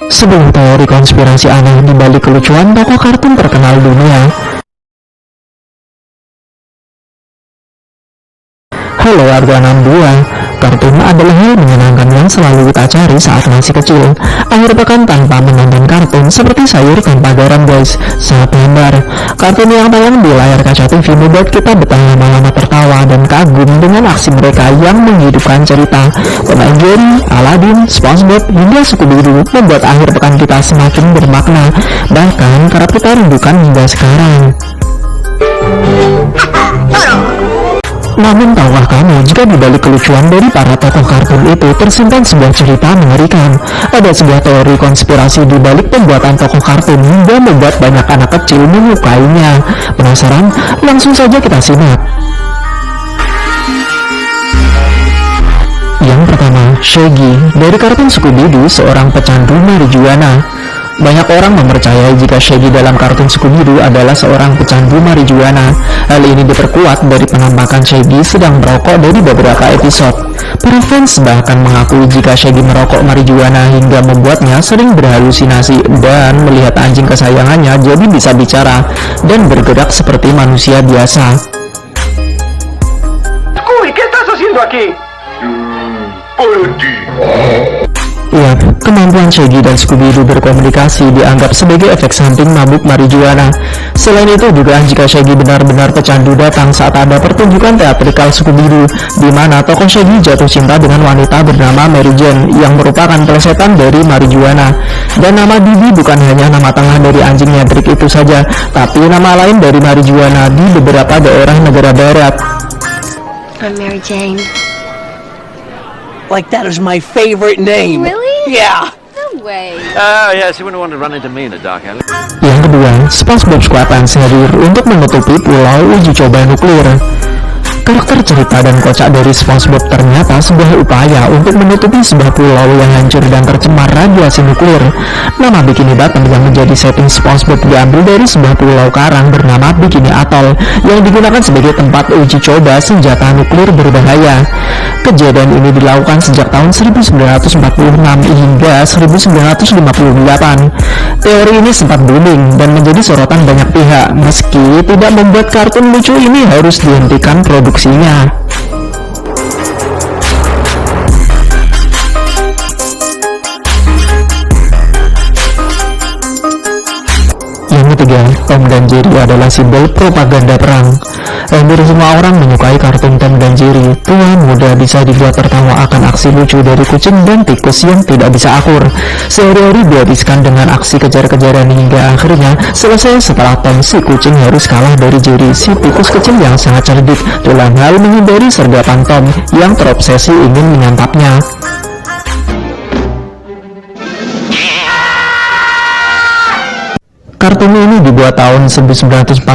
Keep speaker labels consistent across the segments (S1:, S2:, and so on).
S1: Sebuah teori konspirasi aneh di balik kelucuan tokoh kartun terkenal dunia. Halo warga 62, kartun adalah hal menyenangkan yang selalu kita cari saat masih kecil. Akhir pekan tanpa menonton kartun seperti sayur tanpa garam guys, sangat hambar. Kartun yang tayang di layar kaca TV membuat kita betah lama-lama tertawa dan kagum dengan aksi mereka yang menghidupkan cerita. Tom and Jerry, Aladdin, SpongeBob, hingga Scooby-Doo membuat akhir pekan kita semakin bermakna. Bahkan kerap kita rindukan hingga sekarang. Namun tahukah kamu jika di balik kelucuan dari para tokoh kartun itu tersimpan sebuah cerita mengerikan? Ada sebuah teori konspirasi di balik pembuatan tokoh kartun hingga membuat banyak anak kecil menyukainya. Penasaran? Langsung saja kita simak. Yang pertama, Shaggy dari kartun Scooby-Doo, seorang pecandu marijuana. Banyak orang mempercayai jika Shaggy dalam kartun Scooby-Doo adalah seorang pecandu marijuana. Hal ini diperkuat dari penampakan Shaggy sedang merokok dari beberapa episode. Para fans bahkan mengakui jika Shaggy merokok marijuana hingga membuatnya sering berhalusinasi dan melihat anjing kesayangannya jadi bisa bicara dan bergerak seperti manusia biasa.
S2: Scooby, ¿qué estás haciendo aquí? Por ti.
S1: Ya, kemampuan Shaggy dan Scooby-Doo berkomunikasi dianggap sebagai efek samping mabuk marijuana. Selain itu juga jika Shaggy benar-benar pecandu datang saat ada pertunjukan teatrikal Scooby-Doo, di mana tokoh Shaggy jatuh cinta dengan wanita bernama Mary Jane yang merupakan plesetan dari marijuana. Dan nama Bibi bukan hanya nama tengah dari anjing nyentrik itu saja, tapi nama lain dari marijuana di beberapa daerah negara barat.
S3: I'm Mary Jane.
S4: Like that is my favorite name.
S3: Really?
S4: Yeah.
S3: No way.
S2: Yes, you wouldn't want to run into me in a dark alley.
S1: Yang kedua, SpongeBob SquarePants hadir untuk menutupi pulau uji coba nuklir. Karakter cerita dan kocak dari SpongeBob ternyata sebuah upaya untuk menutupi sebuah pulau yang hancur dan tercemar radiasi nuklir. Nama Bikini Bottom yang menjadi setting SpongeBob diambil dari sebuah pulau karang bernama Bikini Atoll yang digunakan sebagai tempat uji coba senjata nuklir berbahaya. Kejadian ini dilakukan sejak tahun 1946 hingga 1958. Teori ini sempat booming dan menjadi sorotan banyak pihak, meski tidak membuat kartun lucu ini harus dihentikan produksinya. Yang ketiga, Tom dan Jerry adalah simbol propaganda perang. Hampir semua orang menyukai kartun Tom dan Jerry. Tua muda bisa dibuat tertawa akan aksi lucu dari kucing dan tikus yang tidak bisa akur. Sehari-hari dihabiskan dengan aksi kejar-kejaran hingga akhirnya selesai setelah Tom si kucing harus kalah dari Jerry si tikus kecil yang sangat cerdik dalam hal menghindari sergapan Tom yang terobsesi ingin menyantapnya. Kartun ini dibuat tahun 1940,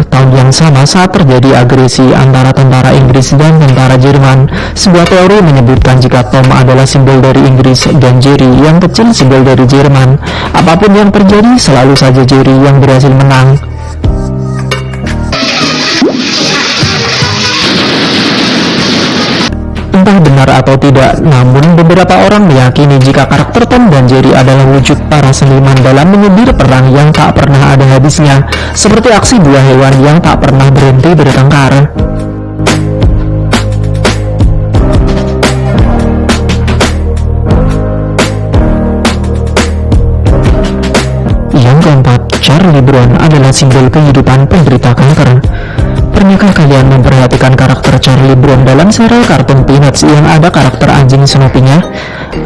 S1: tahun yang sama saat terjadi agresi antara tentara Inggris dan tentara Jerman. Sebuah teori menyebutkan jika Tom adalah simbol dari Inggris dan Jerry yang kecil simbol dari Jerman. Apapun yang terjadi, selalu saja Jerry yang berhasil menang. Entah benar atau tidak, namun beberapa orang meyakini jika karakter Tom dan Jerry adalah wujud para seniman dalam menyindir perang yang tak pernah ada habisnya, seperti aksi dua hewan yang tak pernah berhenti bertengkar. Yang keempat, Charlie Brown adalah simbol kehidupan penderita kanker. Pernahkah kalian memperhatikan karakter Charlie Brown dalam serial kartun Peanuts yang ada karakter anjing Snoopy-nya?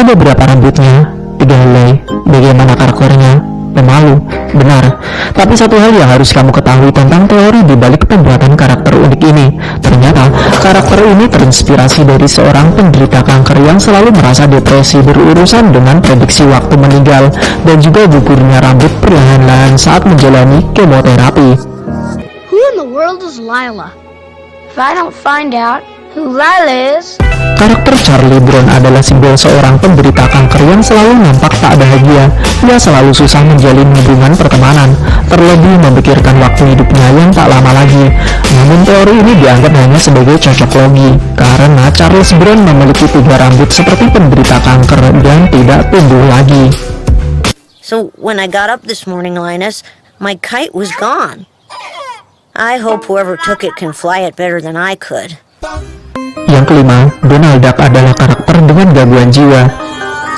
S1: Ada berapa rambutnya? 3 helai. Bagaimana karakternya? Pemalu. Benar. Tapi satu hal yang harus kamu ketahui tentang teori di balik pembuatan karakter unik ini. Ternyata, karakter ini terinspirasi dari seorang penderita kanker yang selalu merasa depresi berurusan dengan prediksi waktu meninggal dan juga gugurnya rambut perlahan-lahan saat menjalani kemoterapi.
S3: Who in the world is Lila? If I don't find out who Lila is...
S1: Karakter Charlie Brown adalah simbol seorang penderita kanker yang selalu nampak tak bahagia. Ia selalu susah menjalin hubungan pertemanan, terlebih memikirkan waktu hidupnya yang tak lama lagi. Namun teori ini dianggap hanya sebagai cocok logi, karena Charles Brown memiliki 3 rambut seperti penderita kanker dan tidak tumbuh lagi.
S5: So when I got up this morning, Linus, my kite was gone. I hope whoever took it can fly it better than I could.
S1: Yang kelima, Donald Duck adalah karakter dengan gangguan jiwa.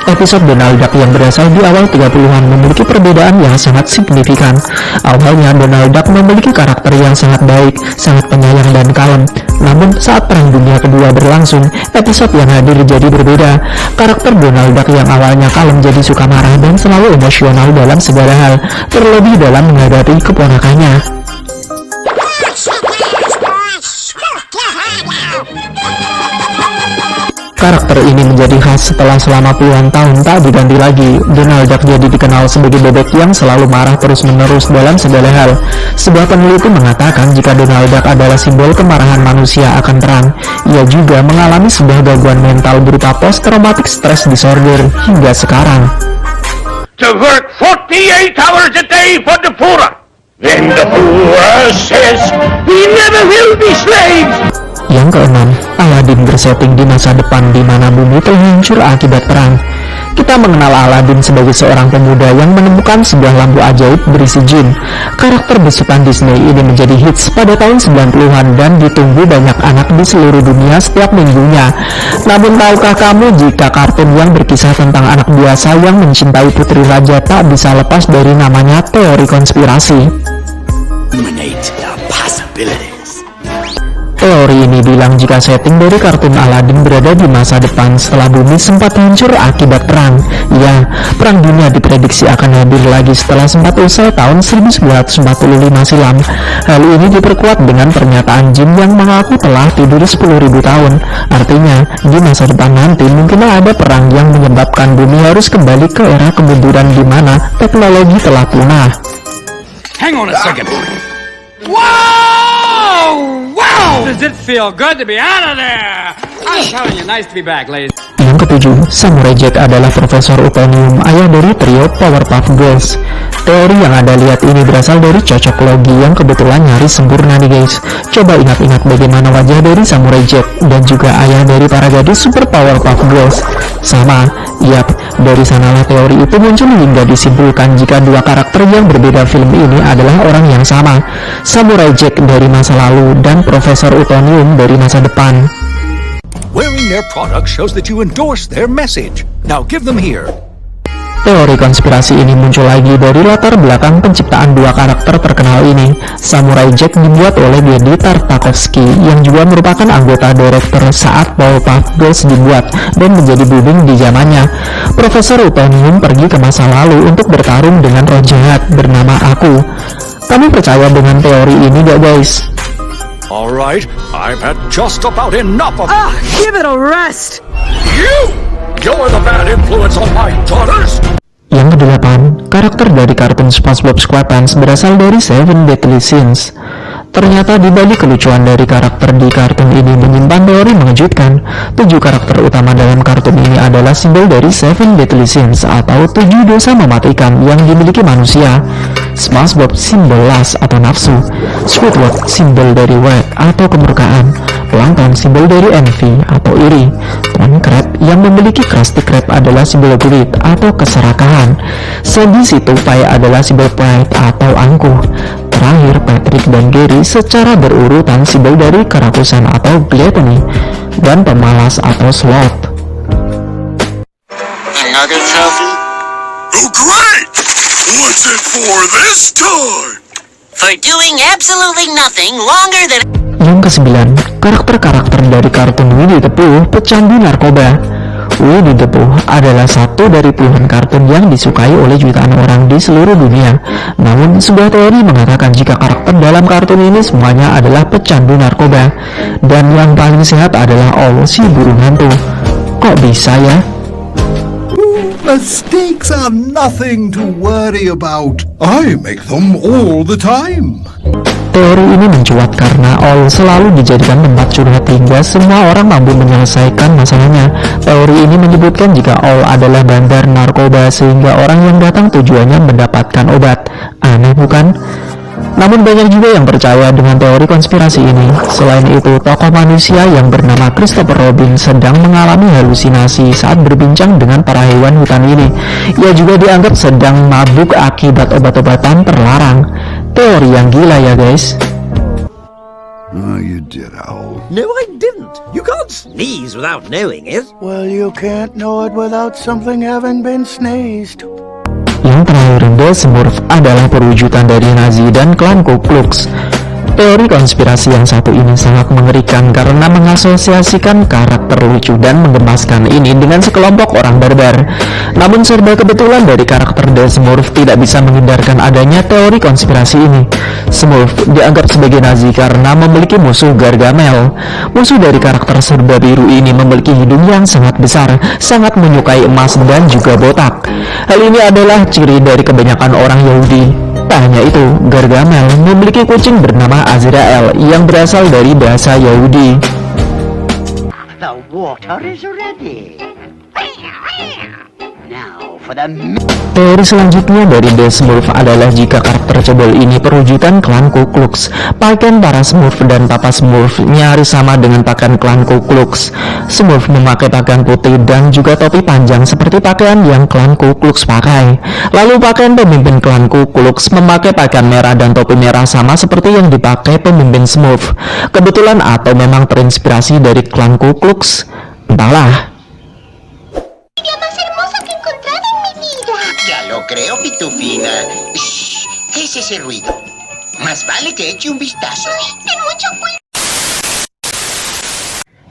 S1: Episode Donald Duck yang berasal di awal 30-an memiliki perbedaan yang sangat signifikan. Awalnya Donald Duck memiliki karakter yang sangat baik, sangat penyayang dan kalem. Namun saat Perang Dunia Kedua berlangsung, episode yang hadir jadi berbeda. Karakter Donald Duck yang awalnya kalem jadi suka marah dan selalu emosional dalam segala hal, terlebih dalam menghadapi keponakannya. Karakter ini menjadi khas setelah selama puluhan tahun tak diganti lagi. Donald Duck jadi dikenal sebagai bebek yang selalu marah terus-menerus dalam segala hal. Sebuah peneliti mengatakan jika Donald Duck adalah simbol kemarahan manusia akan perang. Ia juga mengalami sebuah gangguan mental berupa post-traumatic stress disorder hingga sekarang.
S2: To work 48 hours a day for the poor. Then the poor says, we never will be slaves.
S1: Yang keenam, Aladdin bersetting di masa depan di mana bumi telah hancur akibat perang. Kita mengenal Aladdin sebagai seorang pemuda yang menemukan sebuah lampu ajaib berisi jin. Karakter besutan Disney ini menjadi hits pada tahun 90-an dan ditunggu banyak anak di seluruh dunia setiap minggunya. Namun tahukah kamu jika kartun yang berkisah tentang anak biasa yang mencintai putri raja tak bisa lepas dari namanya teori konspirasi?
S4: Eliminate the possibilities.
S1: Teori ini bilang jika setting dari kartun Aladdin berada di masa depan setelah bumi sempat hancur akibat perang. Ya, perang dunia diprediksi akan hadir lagi setelah sempat usai tahun 1945 silam. Hal ini diperkuat dengan pernyataan jin yang mengaku telah tidur 10.000 tahun. Artinya, di masa depan nanti mungkin ada perang yang menyebabkan bumi harus kembali ke era kemunduran di mana teknologi telah punah.
S6: Hang on a second. Whoa! Wow! Does it feel good to be out of there? I'm telling you, nice to be back, ladies.
S1: Yang ketujuh, Samurai Jack adalah Profesor Utonium, ayah dari trio Powerpuff Girls. Teori yang Anda lihat ini berasal dari cocok logi yang kebetulan nyaris sempurna nih guys. Coba ingat-ingat bagaimana wajah dari Samurai Jack dan juga ayah dari para gadis Super Powerpuff Girls. Sama, yap, dari sanalah teori itu muncul hingga disimpulkan jika dua karakter yang berbeda film ini adalah orang yang sama. Samurai Jack dari masa lalu dan Profesor Utonium dari masa depan.
S7: Wearing their product shows that you endorse their message. Now give them here.
S1: Teori konspirasi ini muncul lagi dari latar belakang penciptaan dua karakter terkenal ini. Samurai Jack dibuat oleh Genndy Tartakovsky yang juga merupakan anggota direktur saat Powerpuff Girls dibuat dan menjadi booming di zamannya. Profesor Utonium pergi ke masa lalu untuk bertarung dengan roh jahat bernama Aku. Kamu percaya dengan teori ini gak guys?
S7: Alright, I've had just about enough of
S8: Give it a rest!
S7: you! You're the bad influence on my daughters!
S1: Yang kedelapan, karakter dari kartun SpongeBob SquarePants berasal dari Seven Deadly Sins. Ternyata di balik kelucuan dari karakter di kartun ini menyimpan teori mengejutkan. 7 karakter utama dalam kartun ini adalah simbol dari Seven Deadly Sins atau 7 dosa mematikan yang dimiliki manusia. SpongeBob simbol lust atau nafsu, Squidward simbol dari wrath atau kemurkaan, Plankton simbol dari envy atau iri, Tony Crab yang memiliki Krusty Krab adalah simbol greed atau keserakahan, Sandy si tupai adalah simbol pride atau angkuh. Terakhir, Patrick dan Gary secara berurutan simbol dari kerakusan atau gluttony dan pemalas atau sloth.
S9: Another trophy?
S10: Oh great! What's it for this time?
S9: For doing absolutely nothing longer than...
S1: Yang kesembilan, karakter-karakter dari kartun Winnie the Pooh pecandu narkoba. Winnie the Pooh adalah satu dari puluhan kartun yang disukai oleh jutaan orang di seluruh dunia. Namun, sebuah teori mengatakan jika karakter dalam kartun ini semuanya adalah pecandu narkoba. Dan yang paling sehat adalah Owl si burung hantu. Kok bisa ya?
S10: Mistakes are nothing to worry about. I make them all the time.
S1: Teori ini mencuat karena Owl selalu dijadikan tempat curhat hingga semua orang mampu menyelesaikan masalahnya. Teori ini menyebutkan jika Owl adalah bandar narkoba sehingga orang yang datang tujuannya mendapatkan obat. Aneh bukan? Namun banyak juga yang percaya dengan teori konspirasi ini. Selain itu, tokoh manusia yang bernama Christopher Robin sedang mengalami halusinasi saat berbincang dengan para hewan hutan ini. Ia juga dianggap sedang mabuk akibat obat-obatan terlarang. Teori yang gila ya guys.
S10: Oh, you did, Owl.
S4: No, I didn't. You can't sneeze without knowing it.
S10: Well, you can't know it without something having been sneezed.
S1: Yang terakhir, The Smurf adalah perwujudan dari Nazi dan klan Ku Klux. Teori konspirasi yang satu ini sangat mengerikan karena mengasosiasikan karakter lucu dan menggemaskan ini dengan sekelompok orang barbar. Namun serba kebetulan dari karakter The Smurf tidak bisa menghindarkan adanya teori konspirasi ini. Smurf dianggap sebagai Nazi karena memiliki musuh Gargamel. Musuh dari karakter serba biru ini memiliki hidung yang sangat besar, sangat menyukai emas dan juga botak. Hal ini adalah ciri dari kebanyakan orang Yahudi. Tak hanya itu, Gargamel memiliki kucing bernama Azrael yang berasal dari bahasa Yahudi.
S9: The water is ready. Now for the...
S1: Teori selanjutnya dari The Smurf adalah jika karakter cebol ini perwujudan klan Ku Klux. Pakaian para Smurf dan Papa Smurf nyaris sama dengan pakaian klan Ku Klux. Smurf memakai pakaian putih dan juga topi panjang seperti pakaian yang klan Ku Klux pakai. Lalu pakaian pemimpin klan Ku Klux memakai pakaian merah dan topi merah sama seperti yang dipakai pemimpin Smurf. Kebetulan atau memang terinspirasi dari klan Ku Klux? Entahlah.
S9: Ya lo creo, Pitufina. Shh, ¿qué es ese ruido? Más vale que eche un vistazo.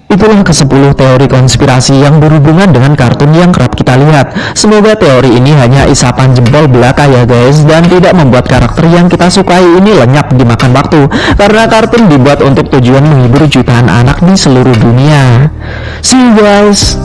S1: Itulah ke-10 teori konspirasi yang berhubungan dengan kartun yang kerap kita lihat. Semoga teori ini hanya isapan jempol belaka ya guys, dan tidak membuat karakter yang kita sukai ini lenyap dimakan waktu, karena kartun dibuat untuk tujuan menghibur jutaan anak di seluruh dunia. See you guys.